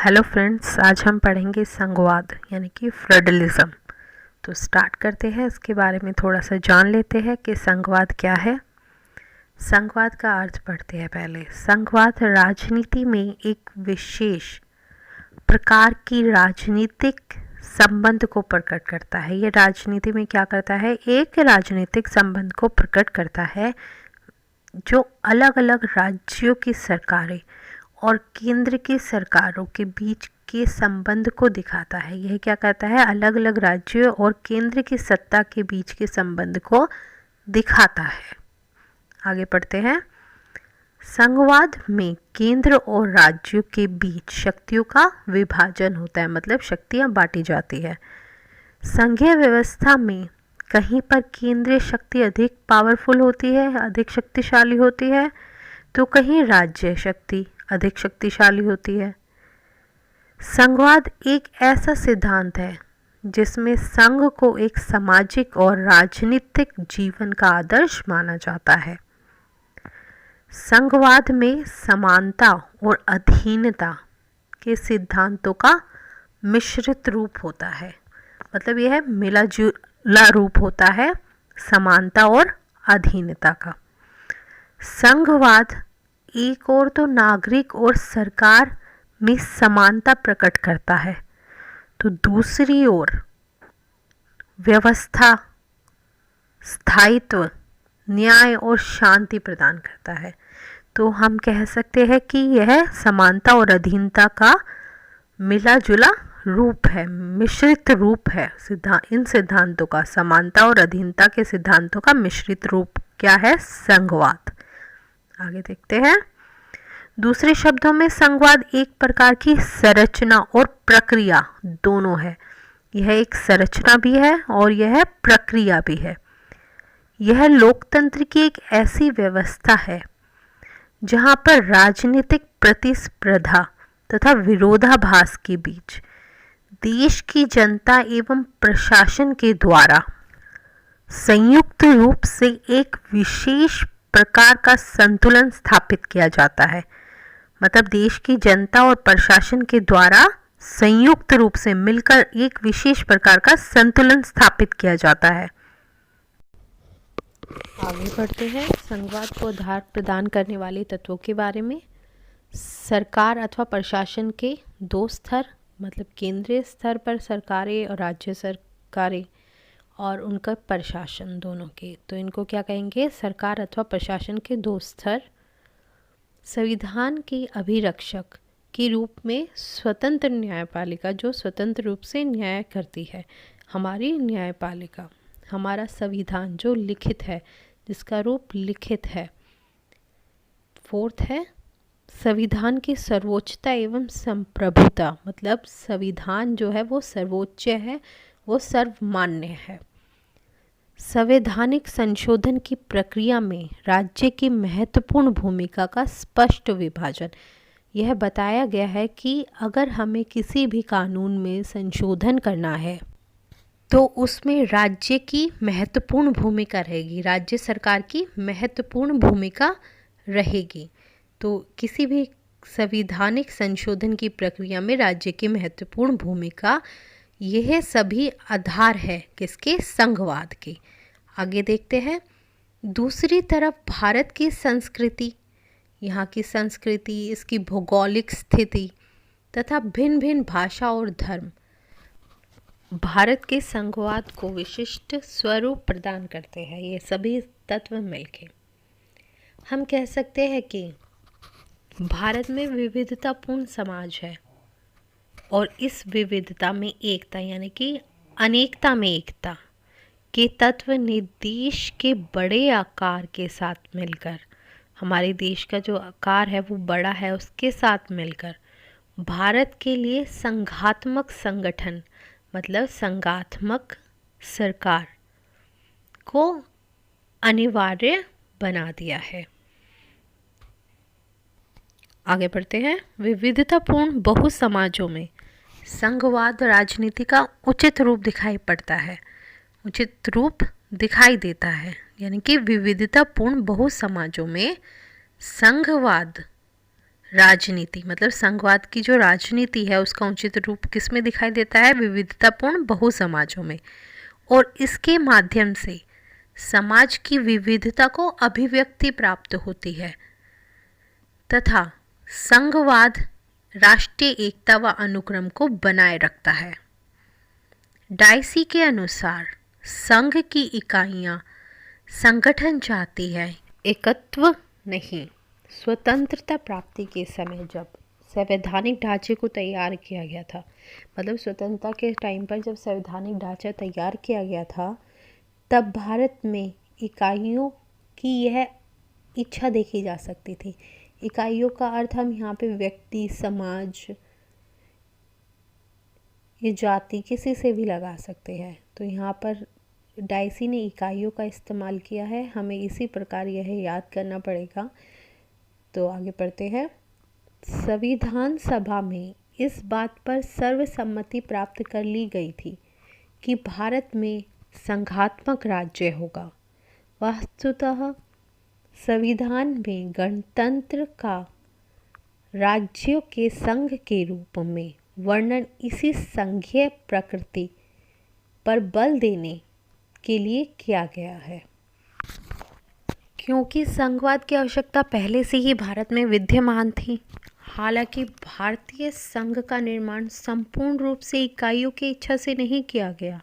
Hello friends, आज हम पढ़ेंगे संघवाद यानी कि फेडरलिज्म। तो स्टार्ट करते हैं, इसके बारे में थोड़ा सा जान लेते हैं कि संघवाद क्या है। संघवाद का अर्थ पढ़ते हैं पहले। संघवाद राजनीति में एक विशेष प्रकार की राजनीतिक संबंध को प्रकट करता है। ये राजनीति में क्या करता है? एक राजनीतिक संबंध को प्रकट करता है जो अलग अलग राज्यों की सरकारें और केंद्र की सरकारों के बीच के संबंध को दिखाता है। यह क्या कहता है? अलग अलग राज्यों और केंद्र की सत्ता के बीच के संबंध को दिखाता है। आगे पढ़ते हैं। संघवाद में केंद्र और राज्यों के बीच शक्तियों का विभाजन होता है, मतलब शक्तियां बांटी जाती है। संघीय व्यवस्था में कहीं पर केंद्रीय शक्ति अधिक पावरफुल होती है, अधिक शक्तिशाली होती है, तो कहीं राज्य शक्ति अधिक शक्तिशाली होती है। संघवाद एक ऐसा सिद्धांत है जिसमें संघ को एक सामाजिक और राजनीतिक जीवन का आदर्श माना जाता है। संघवाद में समानता और अधीनता के सिद्धांतों का मिश्रित रूप होता है, मतलब यह मिला जुला रूप होता है समानता और अधीनता का। संघवाद एक ओर तो नागरिक और सरकार में समानता प्रकट करता है, तो दूसरी ओर व्यवस्था, स्थायित्व, न्याय और शांति प्रदान करता है। तो हम कह सकते हैं कि यह समानता और अधीनता का मिला जुला रूप है, मिश्रित रूप है। इन सिद्धांतों का, समानता और अधीनता के सिद्धांतों का मिश्रित रूप क्या है? संघवाद। आगे देखते हैं। दूसरे शब्दों में संघवाद एक प्रकार की संरचना और प्रक्रिया दोनों है। यह एक संरचना भी है और यह प्रक्रिया भी है। यह लोकतंत्र की एक ऐसी व्यवस्था है जहां पर राजनीतिक प्रतिस्पर्धा तथा विरोधाभास के बीच देश की जनता एवं प्रशासन के द्वारा संयुक्त रूप से एक विशेष प्रकार का संतुलन स्थापित किया जाता है। मतलब देश की जनता और प्रशासन के द्वारा संयुक्त रूप से मिलकर एक विशेष प्रकार का संतुलन स्थापित किया जाता है। आगे बढ़ते हैं। संघवाद को आधार प्रदान करने वाले तत्वों के बारे में। सरकार अथवा प्रशासन के दो स्तर, मतलब केंद्रीय स्तर पर सरकारें और राज्य सरकारें और उनका प्रशासन दोनों के, तो इनको क्या कहेंगे? सरकार अथवा प्रशासन के दो स्तर। संविधान की अभिरक्षक के रूप में स्वतंत्र न्यायपालिका, जो स्वतंत्र रूप से न्याय करती है, हमारी न्यायपालिका, हमारा संविधान जो लिखित है, जिसका रूप लिखित है। फोर्थ है संविधान की सर्वोच्चता एवं संप्रभुता, मतलब संविधान जो है वो सर्वोच्च है, वो सर्वमान्य है। संवैधानिक संशोधन की प्रक्रिया में राज्य की महत्वपूर्ण भूमिका का स्पष्ट विभाजन। यह बताया गया है कि अगर हमें किसी भी कानून में संशोधन करना है तो उसमें राज्य की महत्वपूर्ण भूमिका रहेगी, राज्य सरकार की महत्वपूर्ण भूमिका रहेगी। तो किसी भी संवैधानिक संशोधन की प्रक्रिया में राज्य की महत्वपूर्ण भूमिका, यह सभी आधार है किसके? संघवाद के। आगे देखते हैं। दूसरी तरफ भारत की संस्कृति, यहाँ की संस्कृति, इसकी भौगोलिक स्थिति तथा भिन्न भिन्न भाषा और धर्म भारत के संघवाद को विशिष्ट स्वरूप प्रदान करते हैं। ये सभी तत्व मिलके हम कह सकते हैं कि भारत में विविधतापूर्ण समाज है और इस विविधता में एकता, यानी कि अनेकता में एकता के तत्व ने देश के बड़े आकार के साथ मिलकर, हमारे देश का जो आकार है वो बड़ा है, उसके साथ मिलकर भारत के लिए संघात्मक संगठन, मतलब संघात्मक सरकार को अनिवार्य बना दिया है। आगे बढ़ते हैं। विविधतापूर्ण बहु समाजों में संघवाद राजनीति का उचित रूप दिखाई पड़ता है, उचित रूप दिखाई देता है। यानी कि विविधतापूर्ण बहु समाजों में संघवाद राजनीति मतलब संघवाद की जो राजनीति है उसका उचित रूप किस में दिखाई देता है? विविधतापूर्ण बहु समाजों में। और इसके माध्यम से समाज की विविधता को अभिव्यक्ति प्राप्त होती है तथा संघवाद राष्ट्रीय एकता व अनुक्रम को बनाए रखता है। डायसी के अनुसार संघ की इकाइयां संगठन चाहती है, एकत्व नहीं। स्वतंत्रता प्राप्ति के समय जब संवैधानिक ढांचे को तैयार किया गया था, मतलब स्वतंत्रता के टाइम पर जब संवैधानिक ढांचा तैयार किया गया था, तब भारत में इकाइयों की यह इच्छा देखी जा सकती थी। इकाइयों का अर्थ हम यहाँ पे व्यक्ति, समाज, ये जाति किसी से भी लगा सकते हैं। तो यहाँ पर डायसी ने इकाइयों का इस्तेमाल किया है, हमें इसी प्रकार यह याद करना पड़ेगा। तो आगे पढ़ते हैं। संविधान सभा में इस बात पर सर्वसम्मति प्राप्त कर ली गई थी कि भारत में संघात्मक राज्य होगा। वस्तुतः संविधान में गणतंत्र का राज्यों के संघ के रूप में वर्णन इसी संघीय प्रकृति पर बल देने के लिए किया गया है, क्योंकि संघवाद की आवश्यकता पहले से ही भारत में विद्यमान थी। हालांकि भारतीय संघ का निर्माण संपूर्ण रूप से इकाइयों की इच्छा से नहीं किया गया,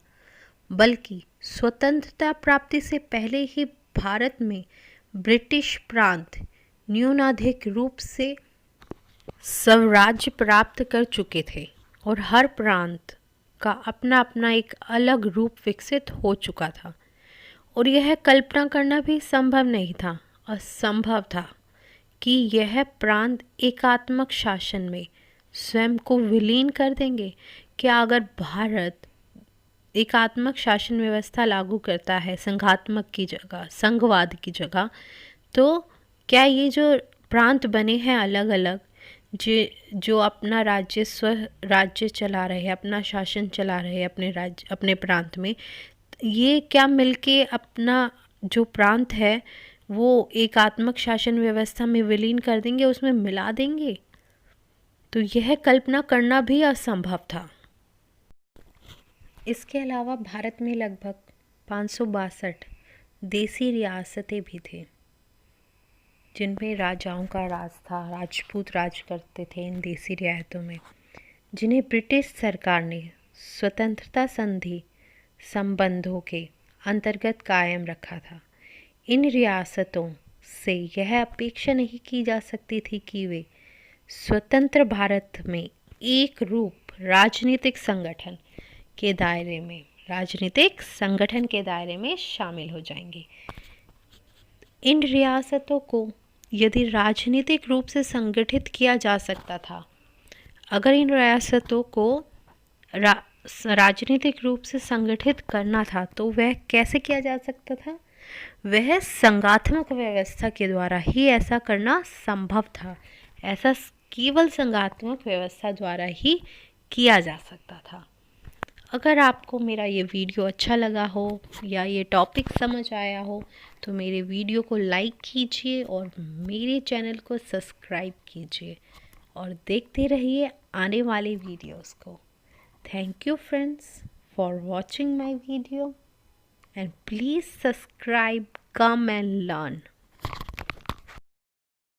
बल्कि स्वतंत्रता प्राप्ति से पहले ही भारत में ब्रिटिश प्रांत न्यूनाधिक रूप से स्वराज्य प्राप्त कर चुके थे और हर प्रांत का अपना अपना एक अलग रूप विकसित हो चुका था और यह कल्पना करना भी संभव नहीं था, असंभव था कि यह प्रांत एकात्मक शासन में स्वयं को विलीन कर देंगे। क्या अगर भारत एकात्मक शासन व्यवस्था लागू करता है संघात्मक की जगह, संघवाद की जगह, तो क्या ये जो प्रांत बने हैं अलग अलग, जो अपना राज्य चला रहे हैं, अपना शासन चला रहे हैं अपने राज्य, अपने प्रांत में, ये क्या मिलके अपना जो प्रांत है वो एकात्मक शासन व्यवस्था में विलीन कर देंगे, उसमें मिला देंगे? तो यह कल्पना करना भी असंभव था। इसके अलावा भारत में लगभग 562 देसी रियासतें भी थे, जिनमें राजाओं का राज था। राजपूत राज करते थे इन देसी रियासतों में, जिन्हें ब्रिटिश सरकार ने स्वतंत्रता संधि संबंधों के अंतर्गत कायम रखा था। इन रियासतों से यह अपेक्षा नहीं की जा सकती थी कि वे स्वतंत्र भारत में एक रूप राजनीतिक संगठन के दायरे में शामिल हो जाएंगे। इन रियासतों को यदि राजनीतिक रूप से संगठित किया जा सकता था, अगर इन रियासतों को राजनीतिक रूप से संगठित करना था तो वह कैसे किया जा सकता था? वह संघात्मक व्यवस्था के द्वारा ही ऐसा करना संभव था। ऐसा केवल संघात्मक व्यवस्था द्वारा ही किया जा सकता था। अगर आपको मेरा ये वीडियो अच्छा लगा हो या ये टॉपिक समझ आया हो तो मेरे वीडियो को लाइक कीजिए और मेरे चैनल को सब्सक्राइब कीजिए और देखते रहिए आने वाले वीडियोस को। Thank you friends for watching my video and please subscribe, come and learn.